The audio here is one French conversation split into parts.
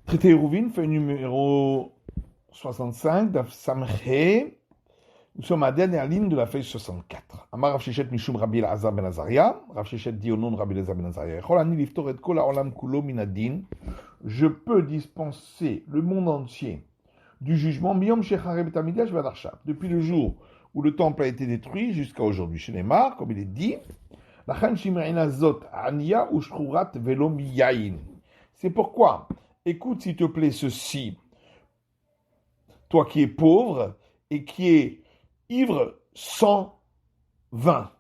Traité Hérouvine, feuille numéro 65, Daf Samche. Nous sommes à la dernière ligne de la feuille 64. Amar Rav Sheshet Mishum Rabbi Elazar ben Azaria. Rav Sheshet dit au nom de Rabbi Elazar ben Azaria. Cholani liftor et kol haolam kulo minadin. Je peux dispenser le monde entier du jugement miyom shechareh bet hamidrashvad arshav. Depuis le jour où le temple a été détruit jusqu'à aujourd'hui. Chez Neymar, comme il est dit, lachan shime'ina zot aniya ushchurat velo miyayin. C'est pourquoi, écoute s'il te plaît ceci, toi qui es pauvre et qui es ivre sans vin.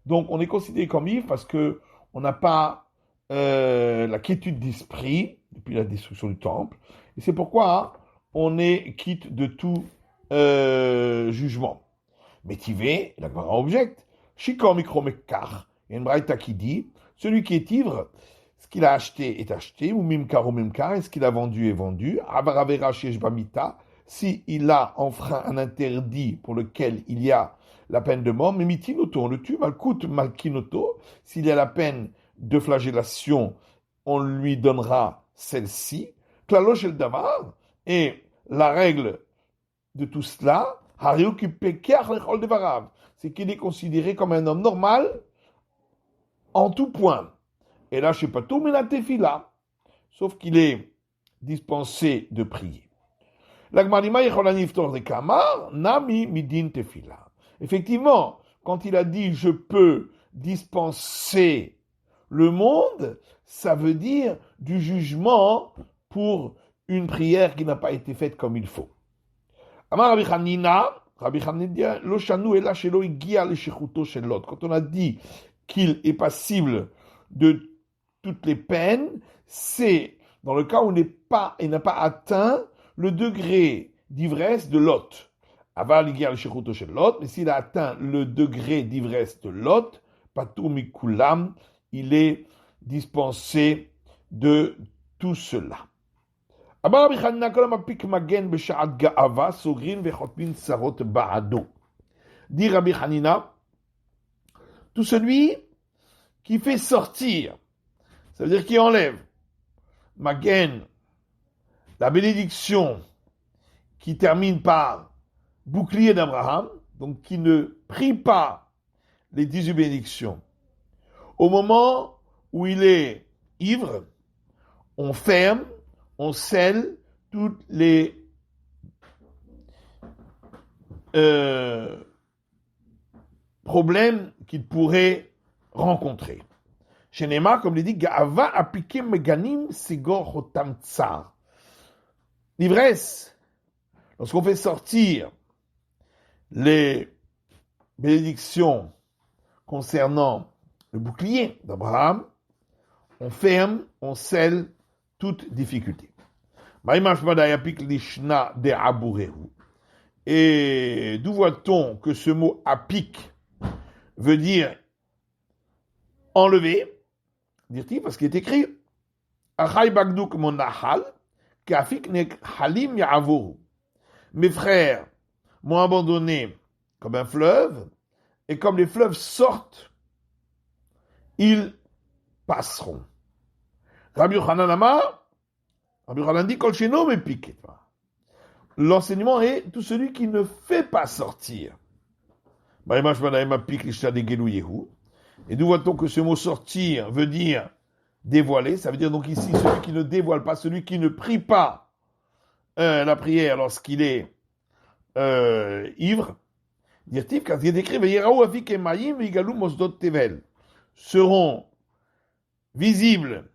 Donc on est considéré comme ivre parce qu'on n'a pas la quiétude d'esprit depuis la destruction du temple. Et c'est pourquoi on est quitte de tout jugement. Métivé, la Gemara objecte, Shikor mikro mekar. Il y a une braïta qui dit, celui qui est ivre, ce qu'il a acheté est acheté, ou mimkar, et ce qu'il a vendu est vendu. Avaravera shesh bamita, s'il a enfreint un interdit pour lequel il y a la peine de mort, mais mitinoto, on le tue, malkout malkinoto, s'il y a la peine de flagellation, on lui donnera celle-ci. Klalosh el davar, et la règle de tout cela, c'est qu'il est considéré comme un homme normal en tout point. Et là, je ne sais pas tout, mais la tefila, sauf qu'il est dispensé de prier. Effectivement, quand il a dit je peux dispenser le monde, ça veut dire du jugement pour une prière qui n'a pas été faite comme il faut. Quand on a dit qu'il est passible de toutes les peines, c'est dans le cas où il n'a pas atteint le degré d'ivresse de Lot. Mais s'il a atteint le degré d'ivresse de Lot, Patur Mikulam, il est dispensé de tout cela. Dit Rabbi Hanina, tout celui qui fait sortir, ça veut dire qui enlève, Magen, la bénédiction qui termine par bouclier d'Abraham, donc qui ne prie pas les 18 bénédictions, au moment où il est ivre, on ferme, on scelle tous les problèmes qu'il pourrait rencontrer. Chez Neymar, comme il dit, Ga'ava appliqué meganim segor hotam tsar. L'ivresse, lorsqu'on fait sortir les bénédictions concernant le bouclier d'Abraham, on ferme, on scelle toute difficulté. Et d'où voit-on que ce mot apik veut dire enlever, dire-t-il, parce qu'il est écrit mes frères m'ont abandonné comme un fleuve, et comme les fleuves sortent, ils passeront. Rabbi Yochanan Amar, Rabbi Yochanan dit Kol sheno mepik. L'enseignement est tout celui qui ne fait pas sortir. Et d'où voit-on que ce mot sortir veut dire dévoiler, ça veut dire donc ici celui qui ne dévoile pas, celui qui ne prie pas la prière lorsqu'il est ivre. Dire-t-il, quand il est écrit seront visibles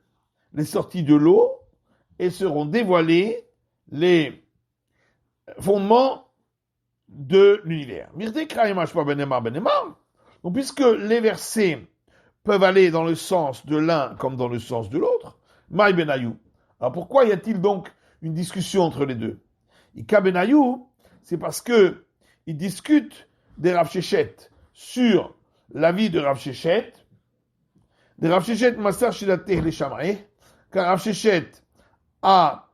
les sorties de l'eau et seront dévoilés les fondements de l'univers. Donc, puisque les versets peuvent aller dans le sens de l'un comme dans le sens de l'autre, Maï Benayou. Alors pourquoi y a-t-il donc une discussion entre les deux? Ika Benayou, c'est parce que ils discutent des Rav Sheshet sur l'avis de Rav Sheshet, de Rav Sheshet Masar Shilateh le Shamreh, car Rav Sheshet a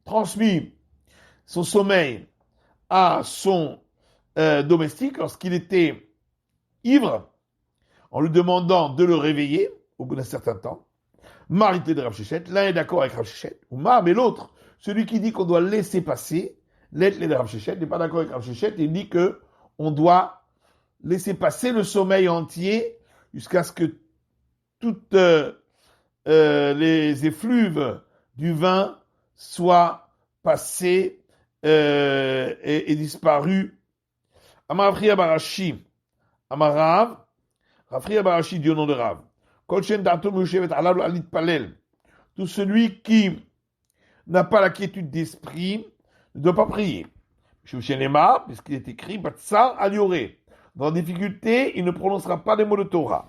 transmis son sommeil à son domestique lorsqu'il était ivre, en lui demandant de le réveiller au bout d'un certain temps. Marité de Rav Shechet, l'un est d'accord avec Rav Shechet, ou Mar, mais l'autre, celui qui dit qu'on doit laisser passer, l'être de Rav Shechet, n'est pas d'accord avec Rav Shechet, il dit que on doit laisser passer le sommeil entier jusqu'à ce que toutes les effluves du vin soient passés et disparus. Amar Afria Barashi, Amar Rav, Rafria Barashi dit au nom de Rav, Kolchen Dato Mushevet Alalu Alit Palel, tout celui qui n'a pas la quiétude d'esprit ne doit pas prier. Shushenema, puisqu'il est écrit, Batsar Alioré, dans la difficulté, il ne prononcera pas les mots de Torah.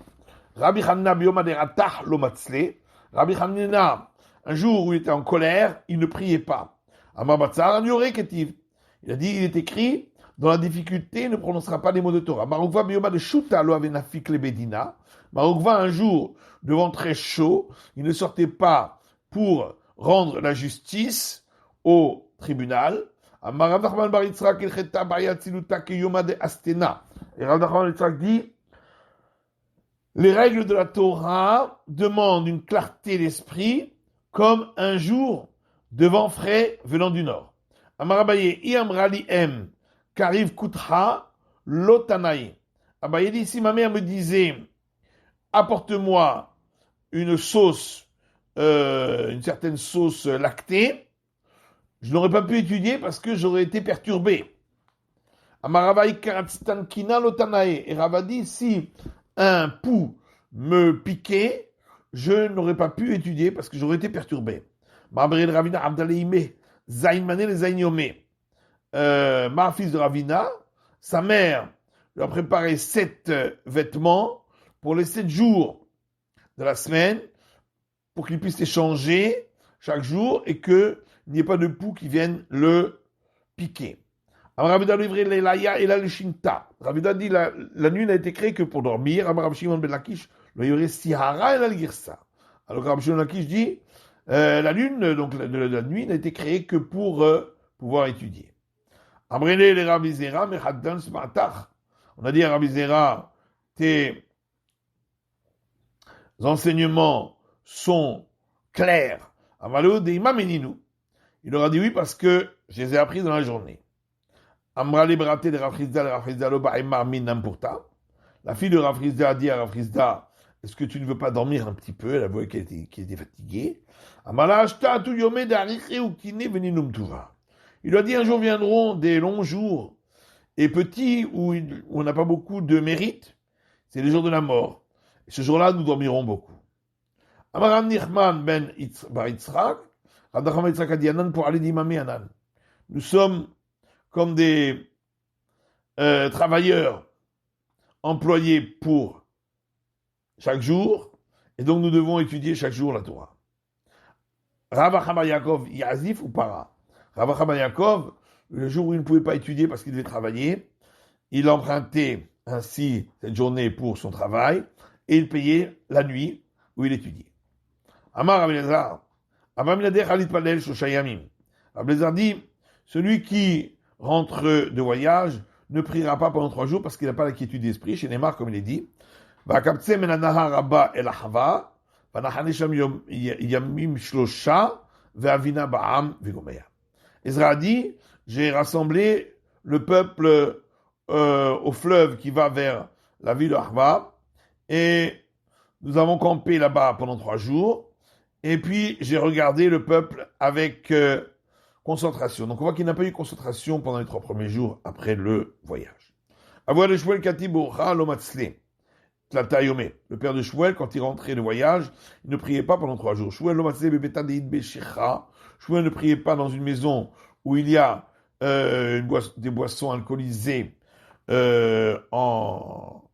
Rabbi Hanina Bioma de Ratach Lomatzle, Rabbi Hanina, un jour où il était en colère, il ne priait pas. Amar Batsar Alioré Ketiv, il a dit, il est écrit, dans la difficulté, il ne prononcera pas les mots de Torah. Marokva Bioma de Shuta Lo Avenafik le Bedina, Marokva, un jour, devant très chaud, il ne sortait pas pour rendre la justice au tribunal. Amar Rav Nachman bar Yitzhak ilcheta b'ayat tziluta keyoma de Astena. Et Rav Nachman bar Yitzhak dit, les règles de la Torah demandent une clarté d'esprit comme un jour de vent frais venant du nord. Amar Abaye, Iamrali em, Kariv Kutra, Lotanaï. Abaye dit, si ma mère me disait, apporte-moi une sauce, une certaine sauce lactée, je n'aurais pas pu étudier parce que j'aurais été perturbé. Amaravaï Karatstan Kina Lotanaï. Et Rava dit, si un pouls me piquait, je n'aurais pas pu étudier parce que j'aurais été perturbé. Marbril Ravina Abdaleime, Zainmane le Zainyome. Ma fils de Ravina, sa mère lui a préparé 7 vêtements pour les 7 jours de la semaine, pour qu'il puisse les changer chaque jour et qu'il n'y ait pas de poux qui viennent le piquer. Ravida livré l'Elaya et la Leshinta. Ravida dit la nuit n'a été créée que pour dormir. Rav Shimon ben Lakish, le Yoré Sihara et la Girsa. Alors Rav Shimon ben Lakish dit la lune, donc la nuit, n'a été créée que pour pouvoir étudier. Amrele les Rabizera, mais Haddan Smatach. On a dit à Rabizera, tes enseignements sont clairs. Amalou de Imameninu. Il leur a dit oui parce que je les ai appris dans la journée. Amra les braté de Rafrizda lo ba'emar minam pourta. La fille de Rafrizda a dit à Rafrizda, est-ce que tu ne veux pas dormir un petit peu? Elle a vu qu'elle était fatiguée. Amala ashta tu yomé d'ariché ou kiné veninum tuva. Il lui a dit un jour viendront des longs jours et petits où on n'a pas beaucoup de mérite. C'est les jours de la mort. Et ce jour-là, nous dormirons beaucoup. Amaram Nichman ben Bar Yitzhak, Rabdacham Yitzhak a dit Anan pour aller d'imamé Anan. Nous sommes comme des travailleurs employés pour chaque jour, et donc nous devons étudier chaque jour la Torah. Rav Achama Yaakov Yazif ou Para. Rav Achama Yaakov, le jour où il ne pouvait pas étudier parce qu'il devait travailler, il empruntait ainsi cette journée pour son travail, et il payait la nuit où il étudiait. Amar Abelazar, Amar Minadeh Khalid Palel Shoshayamim. Abelazar dit, celui qui rentre de voyage ne priera pas pendant 3 jours parce qu'il n'a pas la quiétude d'esprit. Chez Neymar, comme il est dit, Vakaptse menanaha rabba el ahava, vanachanesham yamim shlosha, ve'avina ba'am ve'gomeya. Ezra a dit, j'ai rassemblé le peuple au fleuve qui va vers la ville de Ahva, et nous avons campé là-bas pendant 3 jours, et puis j'ai regardé le peuple avec concentration. Donc on voit qu'il n'a pas eu concentration pendant les 3 premiers jours après le voyage. Avoir le Shmuel Katib Ocha Lomatzle, Tlatayome. Le père de Shmuel, quand il rentrait de voyage, il ne priait pas pendant 3 jours. Shmuel Lomatzle Bebeta Deid Beshecha. Shmuel ne priait pas dans une maison où il y a des boissons alcoolisées en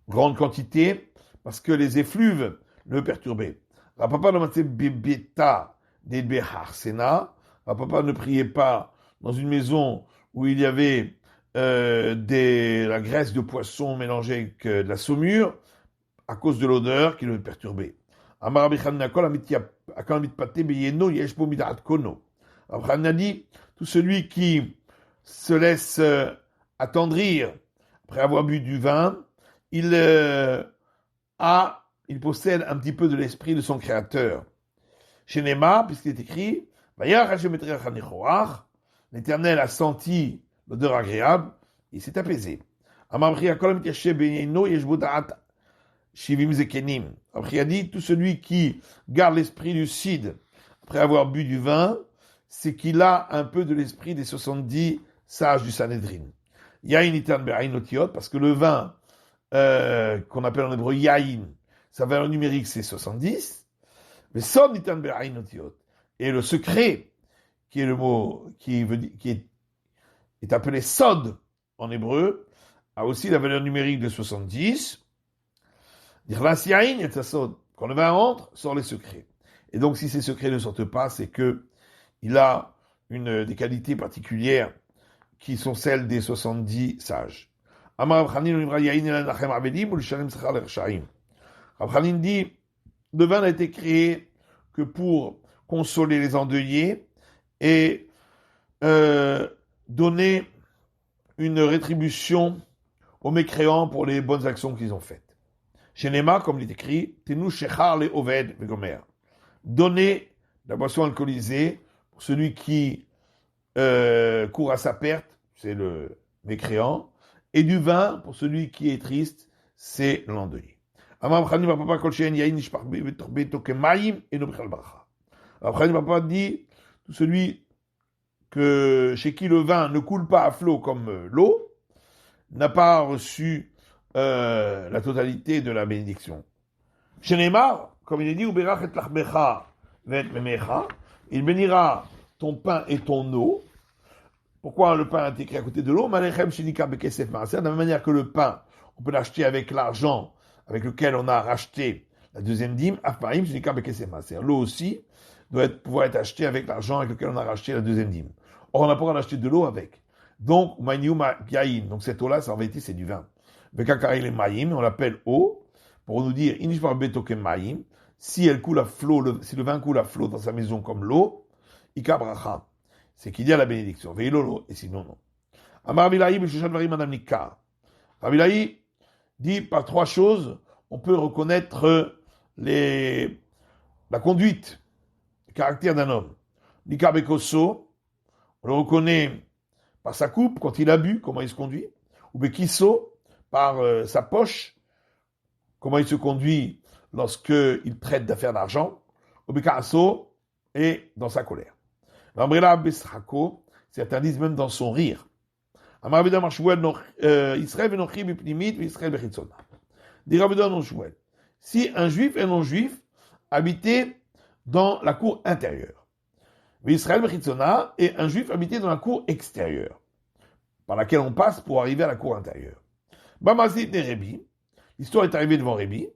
grande quantité, parce que les effluves le perturbaient. Rapapa Lomatzle Bebeta Deid Beharsena. Rapapa ne priait pas dans une maison où il y avait la graisse de poisson mélangée avec de la saumure à cause de l'odeur qui le perturbait. Amar Rabbi Chanina kol amit paté beyeno yesh bo midat kono. Rabbi Chanina dit, tout celui qui se laisse attendrir après avoir bu du vin, il a il possède un petit peu de l'esprit de son créateur. Chez Nema, puisqu'il est écrit, l'Éternel a senti l'odeur agréable, il s'est apaisé. Après, il a dit, tout celui qui garde l'esprit lucide après avoir bu du vin, c'est qu'il a un peu de l'esprit des 70 sages du Sanhedrin. Yain itan be'ain otiot, parce que le vin, qu'on appelle en hébreu yain, sa valeur numérique c'est 70, mais son itan be'ain otiot. Et le secret, qui est le mot, qui est appelé sod en hébreu, a aussi la valeur numérique de 70. Quand le vin entre, sort les secrets. Et donc, si ces secrets ne sortent pas, c'est que il a des qualités particulières qui sont celles des 70 sages. Amar Rav Chanin dit, le vin n'a été créé que pour consoler les endeuillés et donner une rétribution aux mécréants pour les bonnes actions qu'ils ont faites. Chez Nema, comme il est écrit, Tenu shechar le oved vegomer. Donnez la boisson alcoolisée pour celui qui court à sa perte, c'est le mécréant, et du vin pour celui qui est triste, c'est l'endeuillé. Amar Chani Papa kol she'en yain nishpach beto kemayim eno bechal bracha. Alors Chani Papa dit, tout celui chez qui le vin ne coule pas à flot comme l'eau, n'a pas reçu la totalité de la bénédiction. Chez Neymar, comme il est dit, il bénira ton pain et ton eau. Pourquoi le pain a été créé à côté de l'eau? De la même manière que le pain, on peut l'acheter avec l'argent avec lequel on a racheté la deuxième dîme. L'eau aussi doit pouvoir être achetée avec l'argent avec lequel on a racheté la deuxième dîme. Or, on n'a pas droit d'acheter de l'eau avec. Donc, donc cette eau-là, en vérité, c'est du vin. On l'appelle eau, pour nous dire, si elle coule à flot, si le vin coule à flot dans sa maison comme l'eau, c'est qu'il y a la bénédiction. Et sinon, non. Rabilaï dit, par trois choses, on peut reconnaître la conduite, le caractère d'un homme. Nikabekoso, on le reconnaît par sa coupe, quand il a bu, comment il se conduit. Ou Bekiso, par sa poche, comment il se conduit lorsqu'il traite d'affaires d'argent. Ou Bekaso, et dans sa colère. L'Ambrela Besrako, certains disent même dans son rire. Amravida Marshouel, Israël venochi bipnimit, Israël bechitzona. Dit Ravida Marshouel, si un juif et un non-juif habitaient dans la cour intérieure, Israël bechitzona, et un juif habitait dans la cour extérieure, par laquelle on passe pour arriver à la cour intérieure. Bamazit de Rébi, l'histoire est arrivée devant Rébi,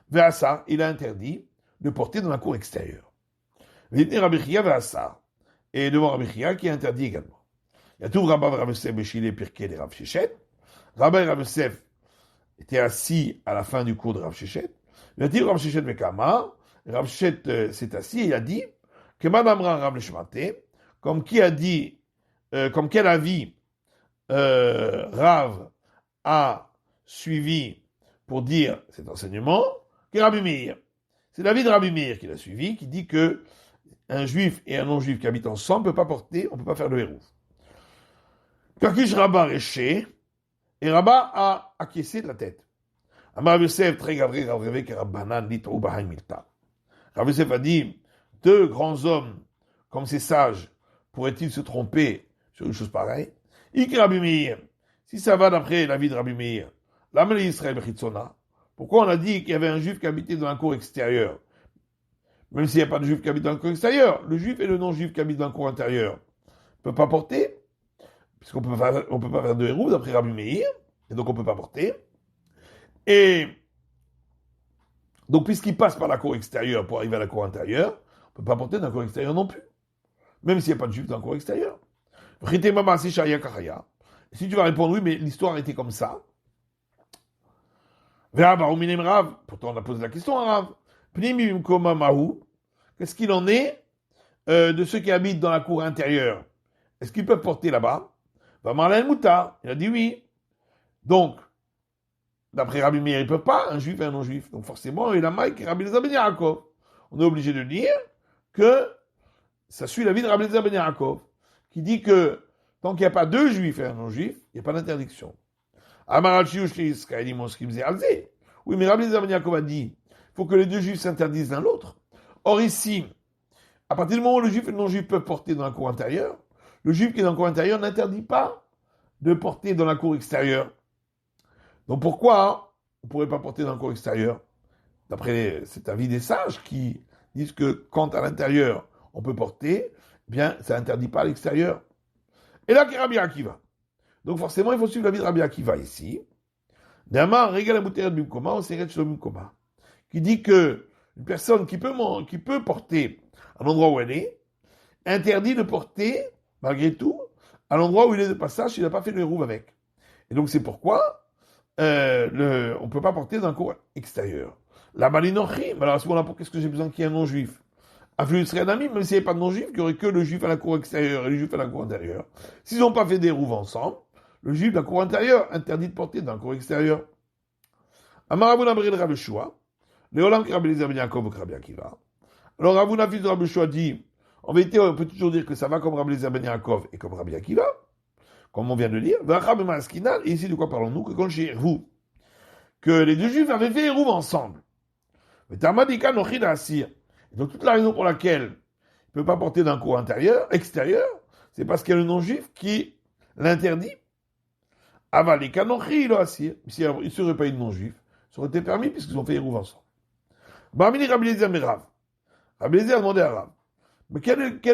Ve'asa, il a interdit de porter dans la cour extérieure. Ve'itne Rabbi Chia Ve'asa, et devant Rabbi Chia qui est interdit également. Yatouv Rabba Rav Yosef Beshile Pirkei de Rav Shechet. Rabba et Rav Yosef étaient assis à la fin du cours de Rav Shechet. Yatouv Rav Shechet Mekama, Rav Shechet s'est assis et il a dit que Madame Rav Leshmate, comme qui a dit, comme quel avis Rav a suivi pour dire cet enseignement, que Rabbi Meir. C'est l'avis de Rabbi Meir qu'il a suivi, qui dit que un juif et un non-juif qui habitent ensemble ne peut pas porter, on ne peut pas faire le héros. Kakish Rabba Réché, et Rabba a acquiescé de la tête. Amar Yosef, très gavré, gavré, que Rabbanan dit au Bahaï Milta. Rav Yosef a dit, deux grands hommes, comme ces sages, pourraient-ils se tromper sur une chose pareille? Ik Rabbi Meir, si ça va d'après l'avis de Rabbi Meir, l'Amel Israël Bechitzona, pourquoi on a dit qu'il y avait un juif qui habitait dans un cour extérieur? Même s'il n'y a pas de juif qui habite dans un cour extérieur, le juif et le non-juif qui habitent dans un cour intérieur ne peuvent pas porter, puisqu'on peut pas faire de héros d'après Rabbi Meir, et donc on ne peut pas porter. Et donc, puisqu'il passe par la cour extérieure pour arriver à la cour intérieure, on ne peut pas porter dans la cour extérieure non plus, même s'il n'y a pas de juif dans la cour extérieure. Si tu vas répondre oui, mais l'histoire était comme ça. Pourtant on a posé la question à Rav. Qu'est-ce qu'il en est de ceux qui habitent dans la cour intérieure? Est-ce qu'ils peuvent porter là-bas? Il a dit oui. Donc, d'après Rabbi Meir, ils ne peuvent pas, un juif et un non-juif. Donc forcément, il a Mike et Rabbi Eliezer ben Yaakov. On est obligé de dire que ça suit la vie de Rabbi Eliezer ben Yaakov, qui dit que tant qu'il n'y a pas deux juifs et un non-juif, il n'y a pas d'interdiction. Amar al-Shiush l'Israëli moskim ze alze. Oui, mais Rabbi Eliezer ben Yaakov a dit il faut que les deux juifs s'interdisent l'un l'autre. Or ici, à partir du moment où le juif et le non-juif peuvent porter dans la cour intérieure, le juif qui est dans la cour intérieure n'interdit pas de porter dans la cour extérieure. Donc pourquoi on ne pourrait pas porter dans la cour extérieure? D'après cet avis des sages qui disent que quand à l'intérieur on peut porter, eh bien ça n'interdit pas à l'extérieur. Et là, qui est Rabbi Akiva. Donc forcément, il faut suivre l'avis de Rabbi Akiva ici. D'Amar, Regal Abouter Bimkoma, ou Seret Shlomimkoma, qui dit que une personne qui peut porter à l'endroit où elle est, interdit de porter, malgré tout, à l'endroit où il est de passage, s'il n'a pas fait le hérouve avec. Et donc c'est pourquoi on ne peut pas porter dans la cour extérieure. La malinochi, alors à ce moment-là, qu'est-ce que j'ai besoin qu'il y ait un non-juif? Afflu serait un ami, même s'il n'y avait pas de non-juif, qu'il n'y aurait que le juif à la cour extérieure et le juif à la cour intérieure. S'ils n'ont pas fait des rouves ensemble, le juif de la cour intérieure interdit de porter dans la cour extérieure. Amarabuna Bril Rabbi Shua, Léolam qui Rabbi Eliezer ben Yaakov ou Rabbi Akiva. Alors Ravuna fils de Rabbi Shua dit, en vérité, on peut toujours dire que ça va comme Rabbi Eliezer ben Yaakov et comme Rabbi Akiva, comme on vient de dire. Et ici, de quoi parlons-nous? Que quand chez vous, que les deux juifs avaient fait rouve ensemble. Mais Tamadika Nochid Asir. Donc toute la raison pour laquelle il ne peut pas porter d'un cours extérieur, c'est parce qu'il y a le non-juif qui l'interdit. Avalika Nochid lo Asir. S'il ne serait pas eu de non-juif, ça aurait été permis puisqu'ils ont fait rouve ensemble. Barmini Rabbi Eliezer Merav. Rabbi Eliezer a demandé à Rav. Mais quelle est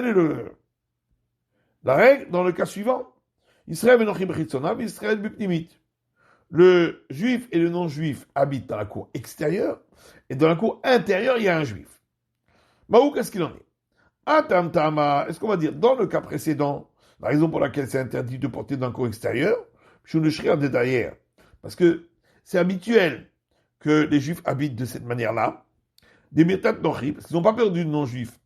la règle dans le cas suivant? Israël Benochim Chitzona, Israël Bupnimit. Le juif et le non-juif habitent dans la cour extérieure, et dans la cour intérieure, il y a un juif. Maou, qu'est-ce qu'il en est? Atam Tama, est-ce qu'on va dire, dans le cas précédent, la raison pour laquelle c'est interdit de porter dans la cour extérieure, je ne serai en derrière, parce que c'est habituel que les juifs habitent de cette manière-là, des mirtat nochi, parce qu'ils n'ont pas peur du non-juif,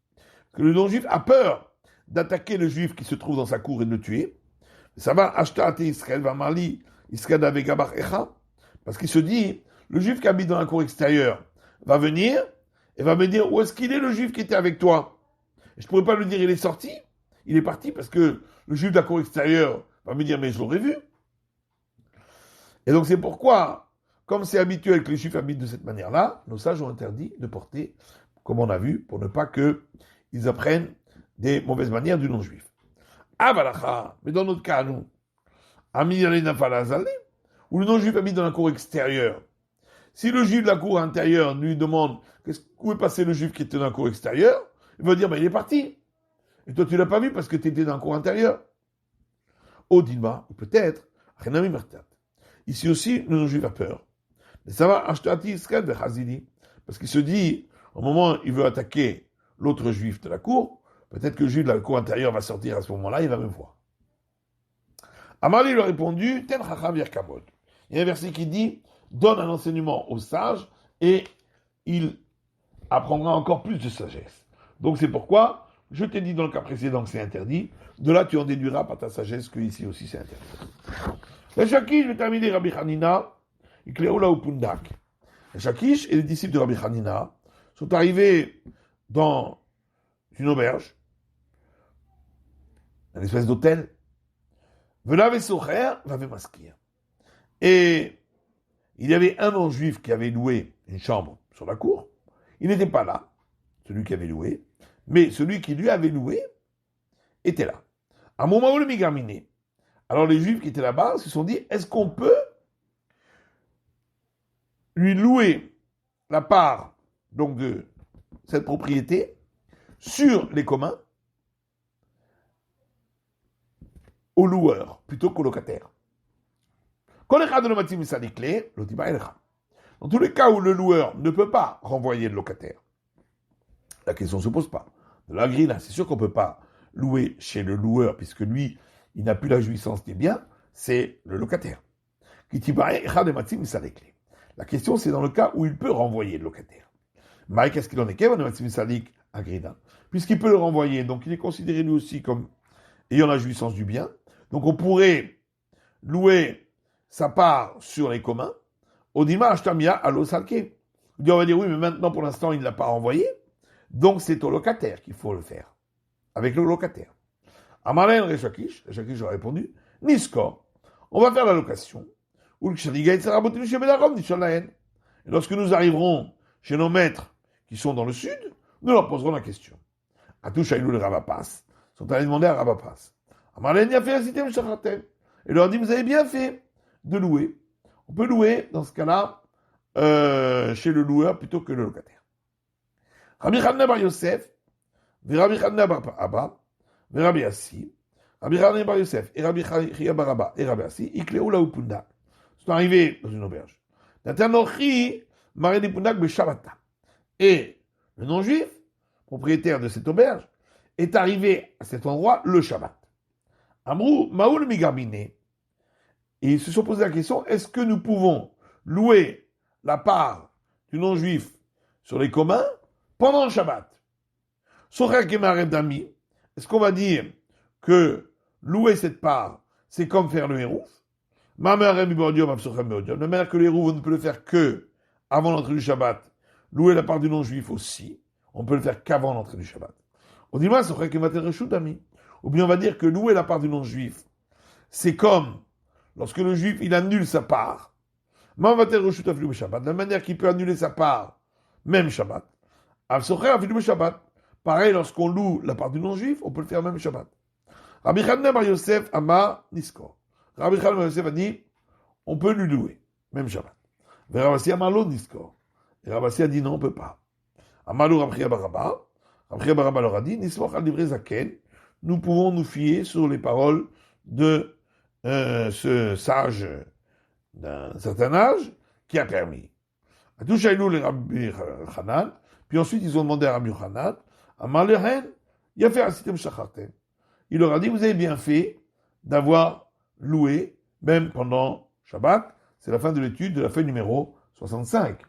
parce que le non-juif a peur d'attaquer le juif qui se trouve dans sa cour et de le tuer. Ça va acheter à Israël, va Mali, Israël avec Gabar Echa, parce qu'il se dit, le juif qui habite dans la cour extérieure va venir et va me dire où est-ce qu'il est le juif qui était avec toi. Et je ne pourrais pas lui dire il est sorti, il est parti, parce que le juif de la cour extérieure va me dire mais je l'aurais vu. Et donc c'est pourquoi, comme c'est habituel que les juifs habitent de cette manière-là, nos sages ont interdit de porter, comme on a vu, pour ne pas qu'ils apprennent des mauvaises manières du non-juif. Ah, mais dans notre cas, nous, où le non-juif habite dans la cour extérieure, si le juif de la cour intérieure lui demande où est passé le juif qui était dans la cour extérieure, il va dire il est parti. Et toi tu l'as pas vu parce que tu étais dans la cour intérieure. Odilma, ou peut-être, ici aussi, le non-juif a peur. Mais ça va, parce qu'il se dit, au moment où il veut attaquer l'autre juif de la cour, peut-être que le juif de la cour intérieure va sortir à ce moment-là, il va me voir. Amali lui a répondu, Ten Chacham Yerkamod. Il y a un verset qui dit, donne un enseignement aux sages et il apprendra encore plus de sagesse. Donc c'est pourquoi, je t'ai dit dans le cas précédent que c'est interdit, de là tu en déduiras par ta sagesse que ici aussi c'est interdit. Le Shakish, je vais terminer Rabbi Hanina, et Kleola ou Pundak. Le Shakish et les disciples de Rabbi Hanina sont arrivés dans une auberge, une espèce d'hôtel, Venave Socher, Vave Maskir. Et il y avait un non-juif qui avait loué une chambre sur la cour. Il n'était pas là, celui qui avait loué, mais celui qui lui avait loué était là. À un moment où le migaminé, alors les juifs qui étaient là-bas se sont dit, est-ce qu'on peut lui louer la part donc de cette propriété sur les communs au loueur plutôt qu'au locataire? Dans tous les cas où le loueur ne peut pas renvoyer le locataire, la question ne se pose pas. De la grille, c'est sûr qu'on ne peut pas louer chez le loueur, puisque lui, il n'a plus la jouissance des biens, c'est le locataire. La question, c'est dans le cas où il peut renvoyer le locataire. Mais qu'est-ce qu'il en est? Puisqu'il peut le renvoyer, donc il est considéré lui aussi comme ayant la jouissance du bien. Donc on pourrait louer sa part sur les communs Odima Ashtamia Alo Salke. On va dire oui, mais maintenant, pour l'instant, il ne l'a pas envoyé. Donc, c'est au locataire qu'il faut le faire. Avec le locataire. Amalen Reshakish a répondu, Niskor, on va faire la location. Et lorsque nous arriverons chez nos maîtres qui sont dans le sud, nous leur poserons la question. Atouch Aïlou le Rabapas sont allés demander à Rabapas. Amalen y a fait un système Shachatem. Et leur dit, vous avez bien fait de louer. On peut louer, dans ce cas-là, chez le loueur plutôt que le locataire. Rabbi Chanina bar Yosef, Rabbi Chanina bar Abba, Rabbi Assi, Rabbi Chanina bar Yosef et Rabbi Chia bar Abba et Rabbi Assi, Ikleu la Upundak. Ils sont arrivés dans une auberge. Natanochi maré des Pundak be Shabbata. Et le non-juif, propriétaire de cette auberge, est arrivé à cet endroit le Shabbat. Amrou Maoul Migarbine. Et ils se sont posé la question, est-ce que nous pouvons louer la part du non-juif sur les communs pendant le Shabbat? Est-ce qu'on va dire que louer cette part, c'est comme faire le hérouf? De manière que le hérouf, on ne peut le faire que avant l'entrée du Shabbat. Louer la part du non-juif aussi, on peut le faire qu'avant l'entrée du Shabbat. Ou bien on va dire que louer la part du non-juif, c'est comme lorsque le juif, il annule sa part. De la manière qu'il peut annuler sa part, même Shabbat. Pareil, lorsqu'on loue la part du non-juif, on peut le faire même Shabbat. Rabbi Chanina bar Yosef Amar Niskor. Rabbi Chanina bar Yosef a dit, on peut lui louer, même Shabbat. Mais Rabbi Assi Amar Lo Niskor. Et Rabbi Assi a dit non, on ne peut pas. Amar Lo Rabbi Chia bar Abba. Rabbi Chia bar Abba leur a dit, Nismoch al divrei zaken. Nous pouvons nous fier sur les paroles de ce sage d'un certain âge qui a permis. Atouchaïlou les Rabbi Hanan. Puis ensuite, ils ont demandé à Rabbi Hanan, Amar lehen, il a fait un système shachartem. Il leur a dit, vous avez bien fait d'avoir loué, même pendant Shabbat. C'est la fin de l'étude de la feuille numéro 65.